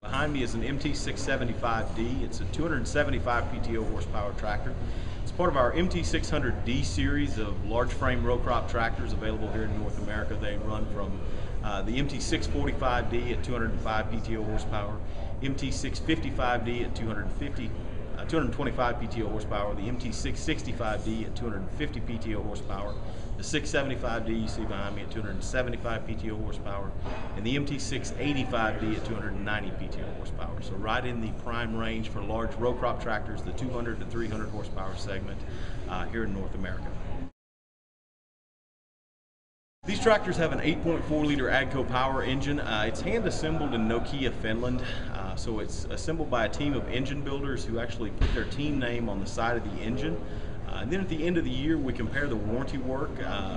Behind me is an MT600D. It's a 275 PTO horsepower tractor. It's part of our MT600D series of large frame row crop tractors available here in North America. They run from the MT645D at 205 PTO horsepower, MT655D at 225 PTO horsepower, the MT665D at 250 PTO horsepower, the 675D you see behind me at 275 PTO horsepower, and the MT685D at 290 PTO horsepower. So right in the prime range for large row crop tractors, the 200 to 300 horsepower segment here in North America. These tractors have an 8.4 liter AGCO power engine. It's hand assembled in Nokia, Finland. So it's assembled by a team of engine builders who actually put their team name on the side of the engine. And then at the end of the year, we compare the warranty work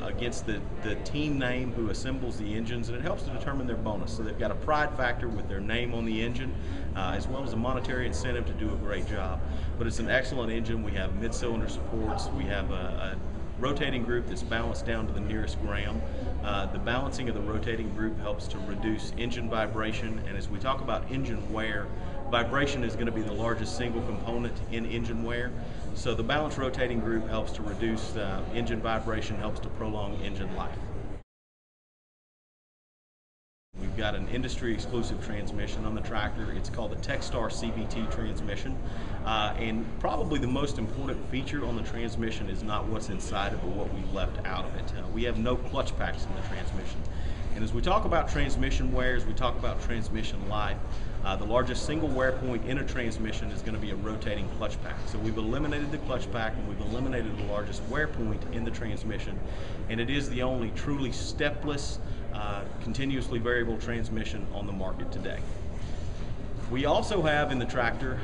against the team name who assembles the engines, and it helps to determine their bonus. So they've got a pride factor with their name on the engine, as well as a monetary incentive to do a great job. But it's an excellent engine. We have mid-cylinder supports. We have a rotating group that's balanced down to the nearest gram. The balancing of the rotating group helps to reduce engine vibration, and as we talk about engine wear, vibration is going to be the largest single component in engine wear. So the balanced rotating group helps to reduce engine vibration, helps to prolong engine life. We've got an industry-exclusive transmission on the tractor. It's called the Techstar CVT transmission. And probably the most important feature on the transmission is not what's inside it, but what we left out of it. We have no clutch packs in the transmission. And as we talk about transmission wear, as we talk about transmission life, the largest single wear point in a transmission is going to be a rotating clutch pack. So we've eliminated the clutch pack, and we've eliminated the largest wear point in the transmission. And it is the only truly stepless, continuously variable transmission on the market today. We also have in the tractor,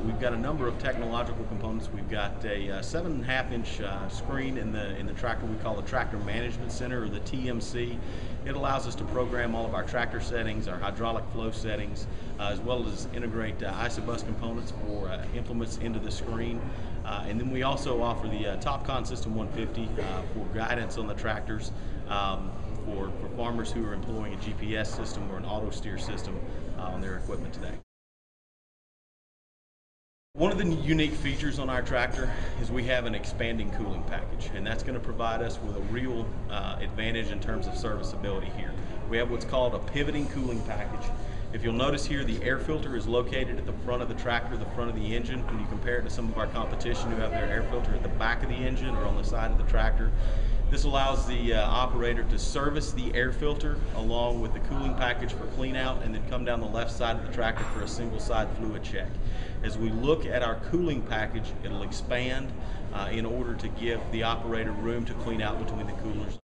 we've got a number of technological components. We've got a 7.5-inch screen in the tractor we call the Tractor Management Center, or the TMC. It allows us to program all of our tractor settings, our hydraulic flow settings, as well as integrate isobus components for implements into the screen. And then we also offer the TopCon System 150 for guidance on the tractors. For farmers who are employing a GPS system or an auto steer system on their equipment today. One of the unique features on our tractor is we have an expanding cooling package, and that's going to provide us with a real advantage in terms of serviceability here. We have what's called a pivoting cooling package. If you'll notice here, the air filter is located at the front of the tractor, the front of the engine. When you compare it to some of our competition who have their air filter at the back of the engine or on the side of the tractor, this allows the operator to service the air filter along with the cooling package for clean out, and then come down the left side of the tractor for a single side fluid check. As we look at our cooling package, it'll expand in order to give the operator room to clean out between the coolers.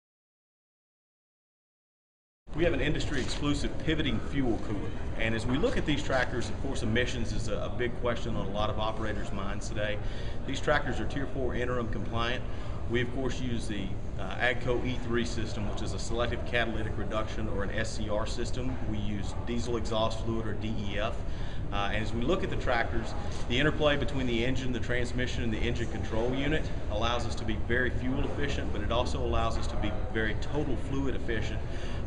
We have an industry-exclusive pivoting fuel cooler, and as we look at these tractors, of course, emissions is a big question on a lot of operators' minds today. These tractors are Tier 4 interim compliant. We, of course, use the AGCO E3 system, which is a selective catalytic reduction, or an SCR system. We use diesel exhaust fluid, or DEF. And as we look at the tractors, the interplay between the engine, the transmission, and the engine control unit allows us to be very fuel efficient, but it also allows us to be very total fluid efficient,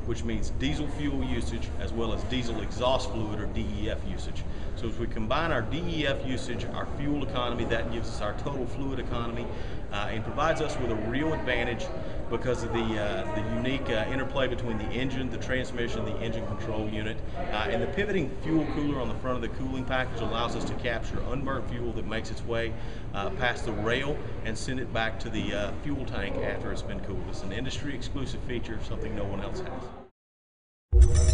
which means diesel fuel usage as well as diesel exhaust fluid, or DEF usage. So as we combine our DEF usage, our fuel economy, that gives us our total fluid economy, and provides us with a real advantage because of the unique interplay between the engine, the transmission, the engine control unit. And the pivoting fuel cooler on the front of the cooling package allows us to capture unburnt fuel that makes its way past the rail and send it back to the fuel tank after it's been cooled. It's an industry exclusive feature, something no one else has.